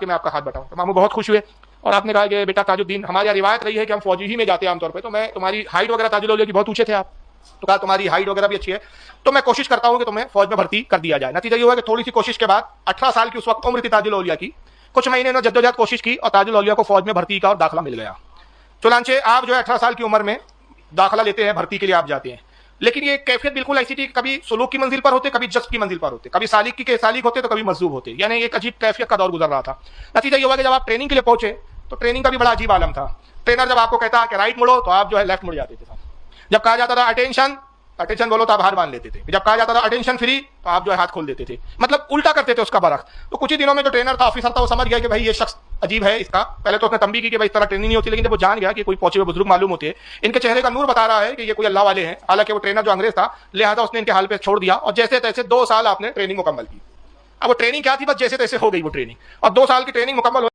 کہ میں آپ کا ہاتھ بٹاؤں. تو ماموں بہت خوش ہوئے اور آپ نے کہا کہ بیٹا تاج الدین، ہماری یہاں روایت رہی ہے کہ ہم فوجی ہی میں جاتے ہیں عام طور پہ، تو میں تمہاری ہائٹ وغیرہ تاج الاولیاء کی بہت اونچے تھے آپ، تو کہا تمہاری ہائٹ وغیرہ بھی اچھی ہے، تو میں کوشش کرتا ہوں کہ تمہیں فوج میں بھرتی کر دیا جائے. نتیجہ یہ ہوا کہ تھوڑی سی کوشش کے بعد 18 سال کی اس وقت عمر تھی تاج الاولیاء کی، کچھ مہینے نے جدوجہد کوشش کی اور تاج الاولیاء کو فوج میں بھرتی کا اور داخلہ مل گیا. چنانچہ آپ جو ہے 18 سال کی عمر میں داخلہ لیتے ہیں، بھرتی کے لیے آپ جاتے ہیں. لیکن یہ کیفیت بالکل ایسی تھی، کبھی سلوک کی منزل پر ہوتے، کبھی جذب کی منزل پر ہوتے، کبھی سالک کی سالک ہوتے تو کبھی مجذوب ہوتے، یعنی ایک عجیب کیفیت کا دور گزر رہا تھا. نتیجہ یہ ہوا کہ جب آپ ٹریننگ کے لیے پہنچے تو ٹریننگ کا بھی بڑا عجیب عالم تھا. ٹرینر جب آپ کو کہتا کہ رائٹ مڑو تو آپ جو ہے لیفٹ مڑ جاتے تھے. جب کہا جاتا تھا اٹینشن اٹینشن بولو تو آپ ہاتھ باندھ لیتے تھے. جب کہا جاتا تھا اٹینشن فری تو آپ جو ہے ہاتھ کھول دیتے تھے، مطلب الٹا کرتے تھے اس کا برعکس. تو کچھ ہی دنوں میں جو ٹرینر تھا، آفیسر تھا، وہ سمجھ گیا کہ بھائی یہ شخص عجیب ہے. اس کا پہلے تو اس نے تنبیہ کی کہ بھائی اس طرح ٹریننگ نہیں ہوتی، لیکن جب وہ جان گیا کہ کوئی پہنچے ہوئے بزرگ معلوم ہوتے ہیں، ان کے چہرے کا نور بتا رہا ہے کہ یہ کوئی اللہ والے ہیں. حالانکہ وہ ٹرینر جو انگریز تھا، لہٰذا اس نے ان کے حال پہ چھوڑ دیا اور جیسے تیسے 2 سال آپ نے ٹریننگ مکمل کی. اب وہ ٹریننگ کیا تھی؟ بس جیسے تیسے ہو گئی وہ ٹریننگ، اور 2 سال کی ٹریننگ مکمل